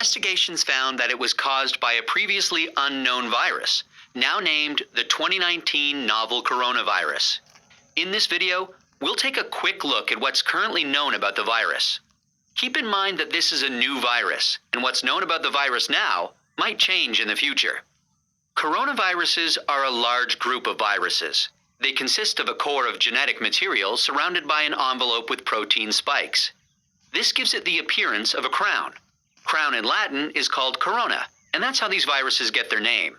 Investigations found that it was caused by a previously unknown virus, now named the 2019 novel coronavirus. In this video, we'll take a quick look at what's currently known about the virus. Keep in mind that this is a new virus, and what's known about the virus now might change in the future. Coronaviruses are a large group of viruses. They consist of a core of genetic material surrounded by an envelope with protein spikes. This gives it the appearance of a crown. Crown in Latin is called corona, and that's how these viruses get their name.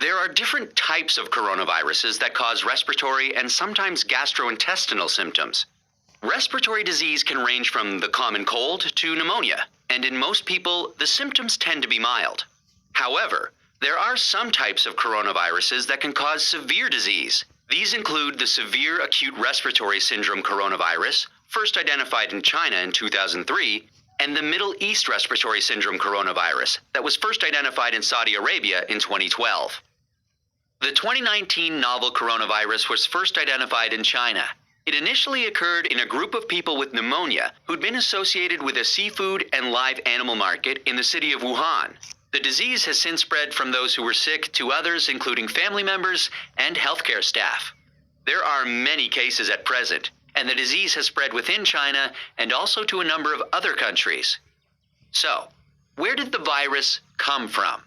There are different types of coronaviruses that cause respiratory and sometimes gastrointestinal symptoms. Respiratory disease can range from the common cold to pneumonia, and in most people, the symptoms tend to be mild. However, there are some types of coronaviruses that can cause severe disease. These include the severe acute respiratory syndrome coronavirus, first identified in China in 2003, and the Middle East respiratory syndrome coronavirus that was first identified in Saudi Arabia in 2012. The 2019 novel coronavirus was first identified in China. It initially occurred in a group of people with pneumonia who'd been associated with a seafood and live animal market in the city of Wuhan. The disease has since spread from those who were sick to others, including family members and healthcare staff. There are many cases at present, and the disease has spread within China and also to a number of other countries. So, where did the virus come from?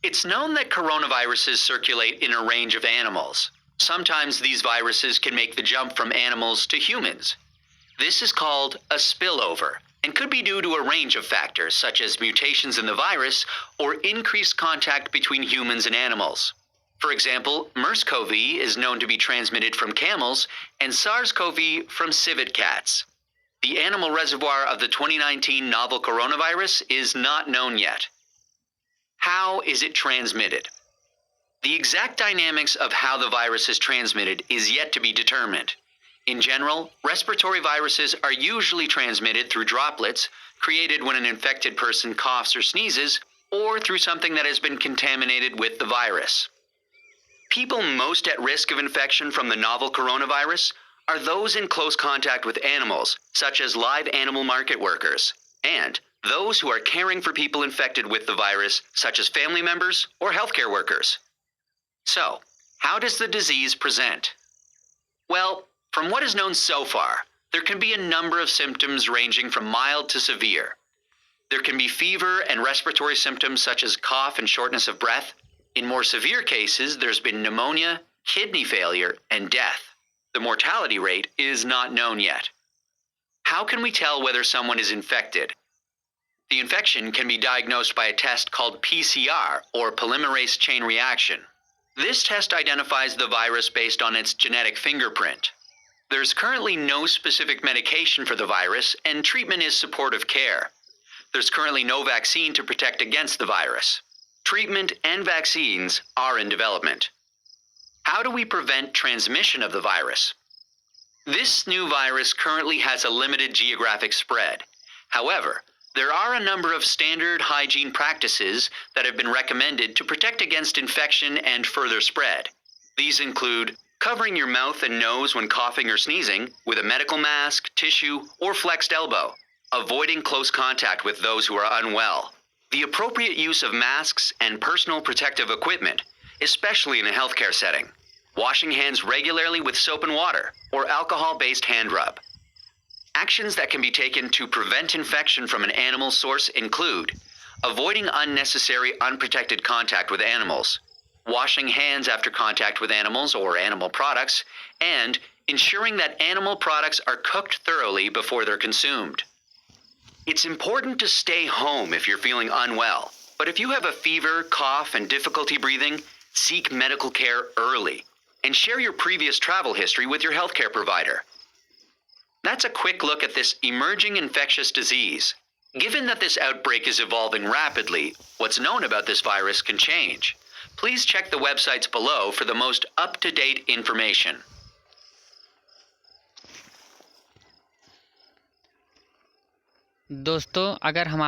It's known that coronaviruses circulate in a range of animals. Sometimes these viruses can make the jump from animals to humans. This is called a spillover, and could be due to a range of factors such as mutations in the virus or increased contact between humans and animals. For example, MERS-CoV is known to be transmitted from camels and SARS-CoV from civet cats. The animal reservoir of the 2019 novel coronavirus is not known yet. How is it transmitted? The exact dynamics of how the virus is transmitted is yet to be determined. In general, respiratory viruses are usually transmitted through droplets created when an infected person coughs or sneezes, or through something that has been contaminated with the virus. People most at risk of infection from the novel coronavirus are those in close contact with animals, such as live animal market workers, and those who are caring for people infected with the virus, such as family members or healthcare workers. So, how does the disease present? Well, from what is known so far, there can be a number of symptoms ranging from mild to severe. There can be fever and respiratory symptoms such as cough and shortness of breath. In more severe cases, there's been pneumonia, kidney failure, and death. The mortality rate is not known yet. How can we tell whether someone is infected? The infection can be diagnosed by a test called PCR, or polymerase chain reaction. This test identifies the virus based on its genetic fingerprint. There's currently no specific medication for the virus, and treatment is supportive care. There's currently no vaccine to protect against the virus. Treatment and vaccines are in development. How do we prevent transmission of the virus? This new virus currently has a limited geographic spread. However, there are a number of standard hygiene practices that have been recommended to protect against infection and further spread. These include covering your mouth and nose when coughing or sneezing with a medical mask, tissue, or flexed elbow, avoiding close contact with those who are unwell, the appropriate use of masks and personal protective equipment, especially in a healthcare setting, washing hands regularly with soap and water or alcohol-based hand rub. Actions that can be taken to prevent infection from an animal source include avoiding unnecessary unprotected contact with animals, washing hands after contact with animals or animal products, and ensuring that animal products are cooked thoroughly before they're consumed. It's important to stay home if you're feeling unwell, but if you have a fever, cough, and difficulty breathing, seek medical care early, and share your previous travel history with your healthcare provider. That's a quick look at this emerging infectious disease. Given that this outbreak is evolving rapidly, what's known about this virus can change. Please check the websites below for the most up-to-date information. दोस्तों अगर हमारे